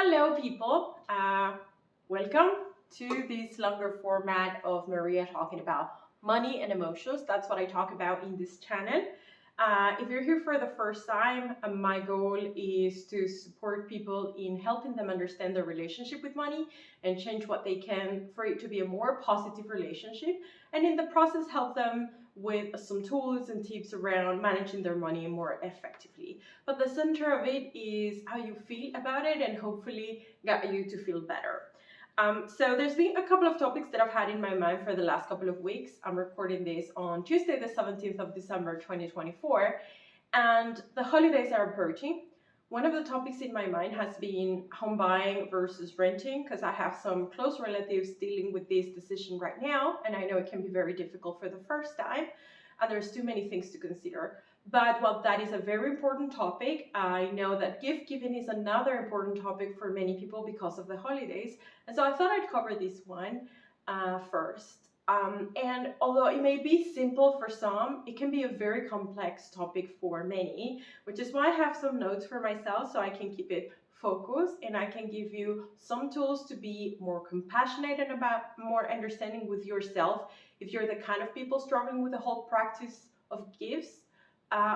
Hello, people. Welcome to this longer format of Maria talking about money and emotions. That's what I talk about in this channel. If you're here for the first time, my goal is to support people in helping them understand their relationship with money and change what they can for it to be a more positive relationship. And in the process, help them with some tools and tips around managing their money more effectively. But the center of it is how you feel about it and hopefully get you to feel better. So there's been a couple of topics that I've had in my mind for the last couple of weeks. I'm recording this on Tuesday, the 17th of December, 2024, and the holidays are approaching. One of the topics in my mind has been home buying versus renting because I have some close relatives dealing with this decision right now, and I know it can be very difficult for the first time, and there's too many things to consider. But while that is a very important topic, I know that gift giving is another important topic for many people because of the holidays. And so I thought I'd cover this one first. And although it may be simple for some, it can be a very complex topic for many, which is why I have some notes for myself so I can keep it focused and I can give you some tools to be more compassionate and about more understanding with yourself if you're the kind of people struggling with the whole practice of gifts.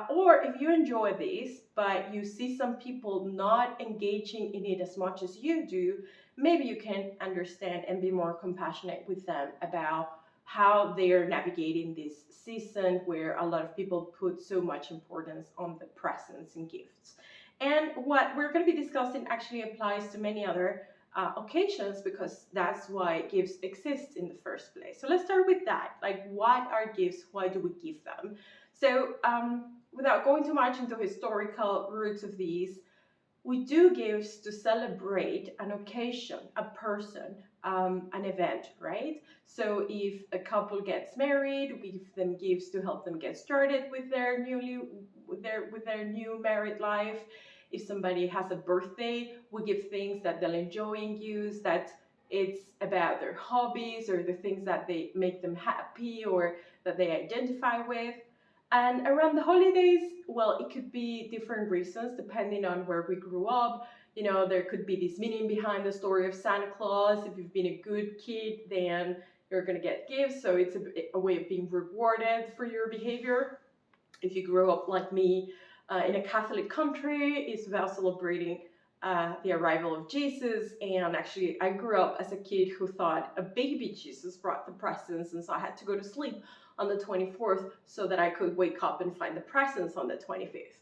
Or if you enjoy this, but you see some people not engaging in it as much as you do, maybe you can understand and be more compassionate with them about how they're navigating this season where a lot of people put so much importance on the presents and gifts. And what we're going to be discussing actually applies to many other occasions because that's why gifts exist in the first place. So let's start with that. Like, what are gifts? Why do we give them? So, without going too much into historical roots of these, we do gifts to celebrate an occasion, a person, an event, right? So if a couple gets married, we give them gifts to help them get started with their new married life. If somebody has a birthday, we give things that they'll enjoy and use, that it's about their hobbies or the things that they make them happy or that they identify with. And around the holidays, well, it could be different reasons depending on where we grew up. You know, there could be this meaning behind the story of Santa Claus. If you've been a good kid, then you're going to get gifts. So it's a way of being rewarded for your behavior. If you grew up like me in a Catholic country, it's about celebrating the arrival of Jesus. And actually, I grew up as a kid who thought a baby Jesus brought the presents, and so I had to go to sleep on the 24th so that I could wake up and find the presents on the 25th.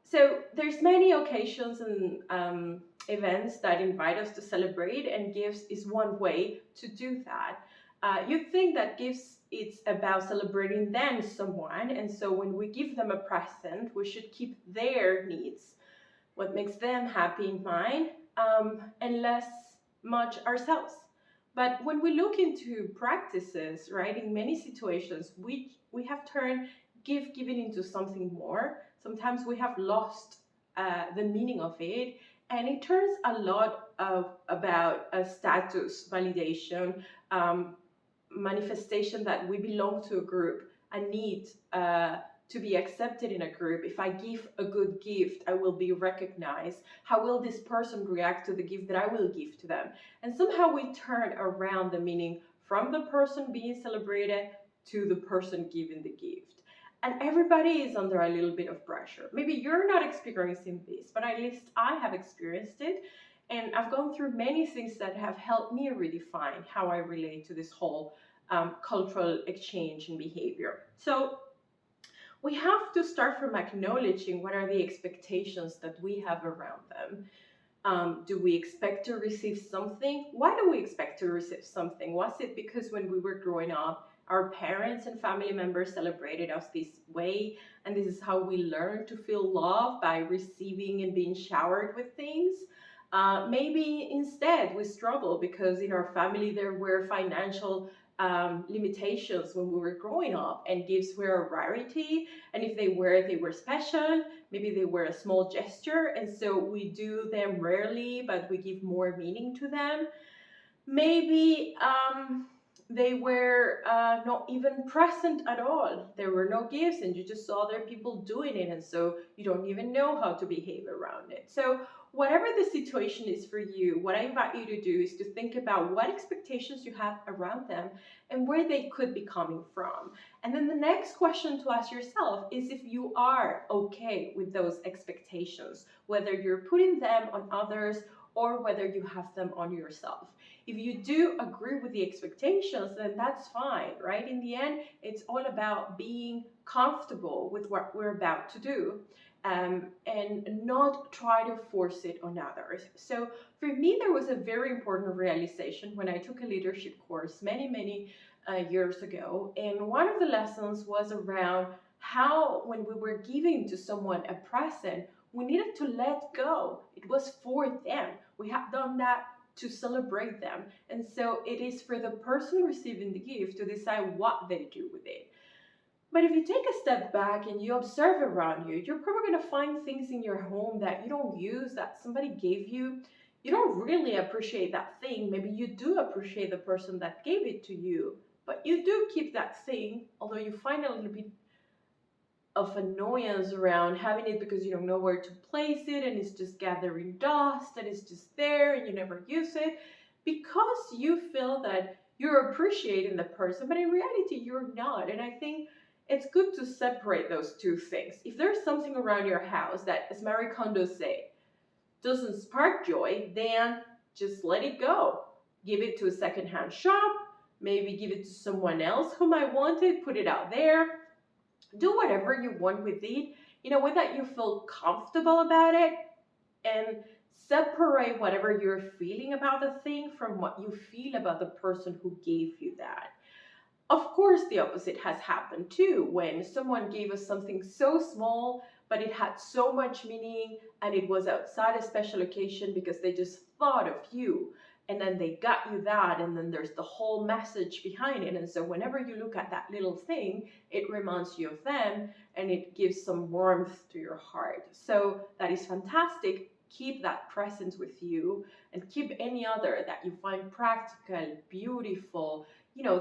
So there's many occasions and events that invite us to celebrate, and gifts is one way to do that. You'd think that gifts, it's about celebrating then someone, and so when we give them a present, we should keep their needs, what makes them happy in mind, and less much ourselves. But when we look into practices, right, in many situations, we have turned gift giving into something more. Sometimes we have lost the meaning of it, and it turns a lot about a status validation, manifestation that we belong to a group, a need to be accepted in a group. If I give a good gift, I will be recognized. How will this person react to the gift that I will give to them? And somehow we turn around the meaning from the person being celebrated to the person giving the gift. And everybody is under a little bit of pressure. Maybe you're not experiencing this, but at least I have experienced it. And I've gone through many things that have helped me redefine how I relate to this whole cultural exchange and behavior. So we have to start from acknowledging what are the expectations that we have around them. Do we expect to receive something? Why do we expect to receive something? Was it because when we were growing up, our parents and family members celebrated us this way, and this is how we learned to feel love, by receiving and being showered with things? Maybe instead we struggle because in our family there were financial limitations when we were growing up, and gifts were a rarity, and if they were special. Maybe they were a small gesture, and so we do them rarely, but we give more meaning to them. Maybe they were not even present at all. There were no gifts, and you just saw other people doing it, and so you don't even know how to behave around it. So whatever the situation is for you, what I invite you to do is to think about what expectations you have around them and where they could be coming from. And then the next question to ask yourself is if you are okay with those expectations, whether you're putting them on others or whether you have them on yourself. If you do agree with the expectations, then that's fine, right? In the end, it's all about being comfortable with what we're about to do, and not try to force it on others. So for me, there was a very important realization when I took a leadership course many years ago. And one of the lessons was around how, when we were giving to someone a present, we needed to let go. It was for them. We have done that to celebrate them. And so it is for the person receiving the gift to decide what they do with it. But if you take a step back and you observe around you, you're probably going to find things in your home that you don't use, that somebody gave you. You don't really appreciate that thing. Maybe you do appreciate the person that gave it to you, but you do keep that thing, although you find a little bit of annoyance around having it because you don't know where to place it and it's just gathering dust and it's just there and you never use it because you feel that you're appreciating the person, but in reality you're not. And I think it's good to separate those two things. If there's something around your house that, as Marie Kondo say, doesn't spark joy, then just let it go. Give it to a secondhand shop, maybe give it to someone else who might want it, put it out there. Do whatever you want with it in a way that you feel comfortable about it, and separate whatever you're feeling about the thing from what you feel about the person who gave you that. Of course, the opposite has happened too, when someone gave us something so small, but it had so much meaning and it was outside a special occasion because they just thought of you. And then they got you that, and then there's the whole message behind it. And so whenever you look at that little thing, it reminds you of them and it gives some warmth to your heart. So that is fantastic. Keep that presence with you and keep any other that you find practical, beautiful,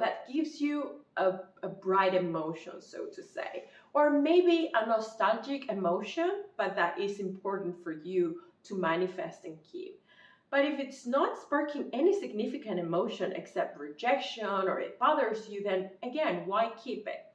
that gives you a bright emotion, so to say. Or maybe a nostalgic emotion, but that is important for you to manifest and keep. But if it's not sparking any significant emotion except rejection or it bothers you, then again, why keep it?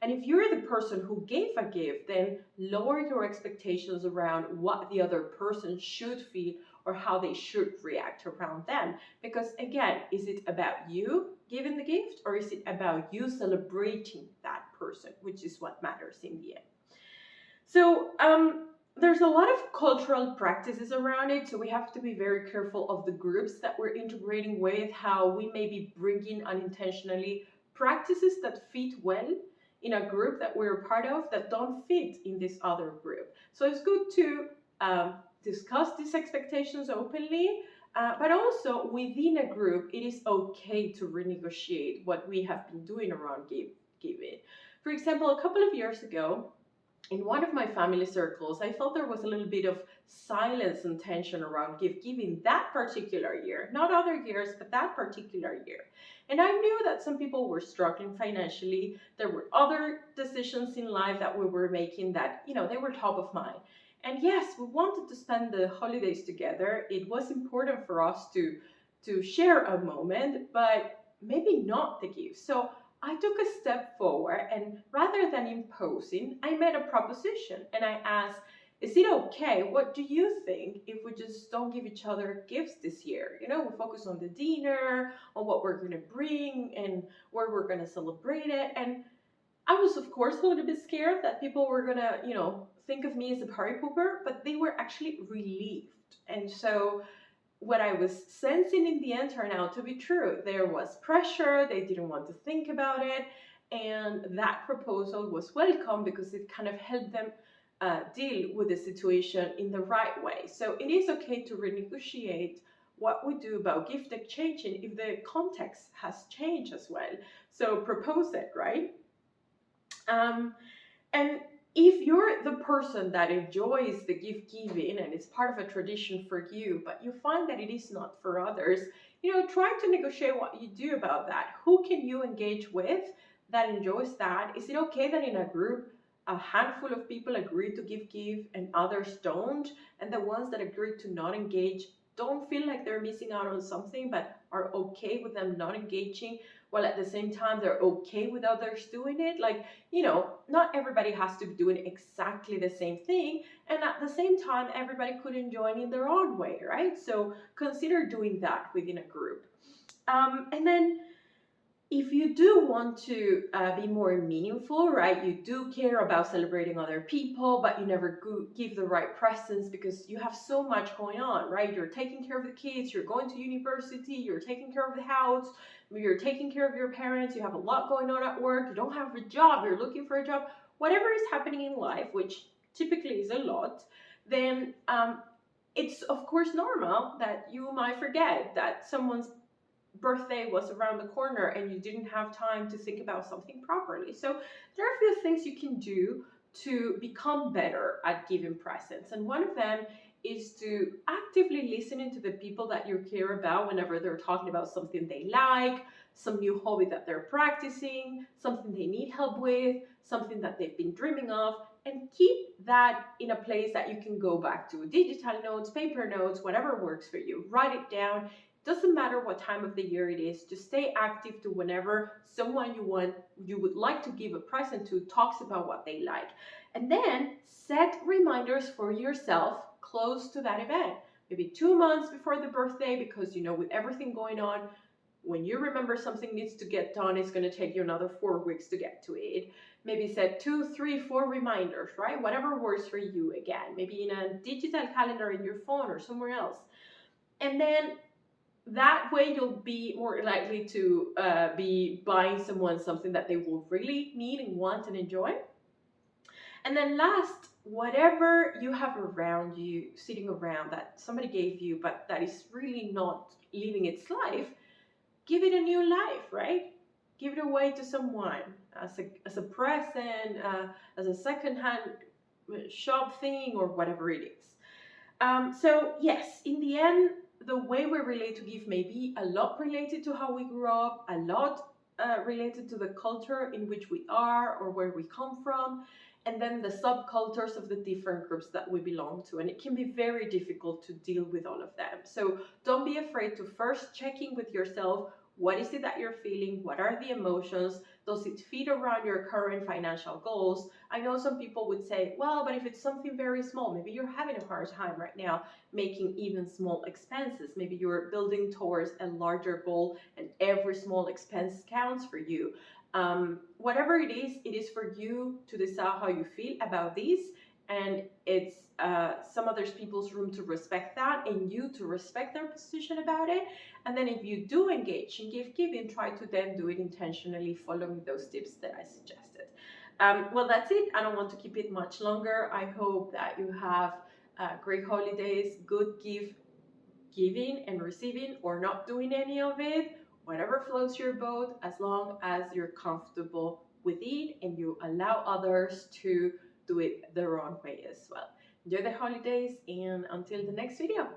And if you're the person who gave a gift, then lower your expectations around what the other person should feel or how they should react around them. Because again, is it about you giving the gift or is it about you celebrating that person, which is what matters in the end? So, there's a lot of cultural practices around it, so we have to be very careful of the groups that we're integrating with, how we may be bringing unintentionally practices that fit well in a group that we're a part of that don't fit in this other group. So it's good to discuss these expectations openly, but also within a group, it is okay to renegotiate what we have been doing around giving. For example, a couple of years ago, in one of my family circles, I felt there was a little bit of silence and tension around giving that particular year, not other years, but that particular year. And I knew that some people were struggling financially. There were other decisions in life that we were making that, they were top of mind. And yes, we wanted to spend the holidays together. It was important for us to share a moment, but maybe not the gift. So I took a step forward, and rather than imposing, I made a proposition and I asked, is it okay? What do you think if we just don't give each other gifts this year? We focus on the dinner, on what we're going to bring and where we're going to celebrate it. And I was, of course, a little bit scared that people were going to, think of me as a party pooper, but they were actually relieved. And so what I was sensing in the end turned out to be true. There was pressure, they didn't want to think about it, and that proposal was welcome because it kind of helped them deal with the situation in the right way. So it is okay to renegotiate what we do about gift exchanging if the context has changed as well. So propose it, right? And if you're the person that enjoys the gift giving and it's part of a tradition for you, but you find that it is not for others, try to negotiate what you do about that. Who can you engage with that enjoys that? Is it okay that in a group a handful of people agree to give, and others don't. And the ones that agree to not engage don't feel like they're missing out on something, but are okay with them not engaging, while at the same time they're okay with others doing it. Like, not everybody has to be doing exactly the same thing, and at the same time everybody could enjoy it in their own way, right? So consider doing that within a group. And then if you do want to be more meaningful, right, you do care about celebrating other people, but you never give the right presents because you have so much going on, right? You're taking care of the kids, you're going to university, you're taking care of the house, you're taking care of your parents, you have a lot going on at work, you don't have a job, you're looking for a job, whatever is happening in life, which typically is a lot, then it's of course normal that you might forget that someone's birthday was around the corner and you didn't have time to think about something properly. So there are a few things you can do to become better at giving presents. And one of them is to actively listen to the people that you care about whenever they're talking about something they like, some new hobby that they're practicing, something they need help with, something that they've been dreaming of, and keep that in a place that you can go back to. Digital notes, paper notes, whatever works for you. Write it down. Doesn't matter what time of the year it is, just stay active to whenever someone you would like to give a present to talks about what they like. And then set reminders for yourself close to that event. Maybe 2 months before the birthday, because with everything going on, when you remember something needs to get done, it's going to take you another 4 weeks to get to it. Maybe set 2, 3, 4 reminders, right? Whatever works for you again. Maybe in a digital calendar in your phone or somewhere else. And then that way you'll be more likely to be buying someone something that they will really need and want and enjoy. And then last, whatever you have around you, sitting around that somebody gave you, but that is really not living its life, give it a new life, right? Give it away to someone as a present, as a secondhand shop thing, or whatever it is. So yes, in the end, the way we relate to give may be a lot related to how we grew up, a lot related to the culture in which we are or where we come from, and then the subcultures of the different groups that we belong to. And it can be very difficult to deal with all of them. So don't be afraid to first check in with yourself. What is it that you're feeling? What are the emotions? Does it fit around your current financial goals? I know some people would say, well, but if it's something very small, maybe you're having a hard time right now making even small expenses. Maybe you're building towards a larger goal and every small expense counts for you. Whatever it is for you to decide how you feel about these, and it's some other people's room to respect that and you to respect their position about it. And then if you do engage in gift giving, try to then do it intentionally, following those tips that I suggested. Well, that's it. I don't want to keep it much longer. I hope that you have great holidays, good gift giving and receiving, or not doing any of it, whatever floats your boat, as long as you're comfortable with it and you allow others to do it their own way as well. Enjoy the holidays, and until the next video.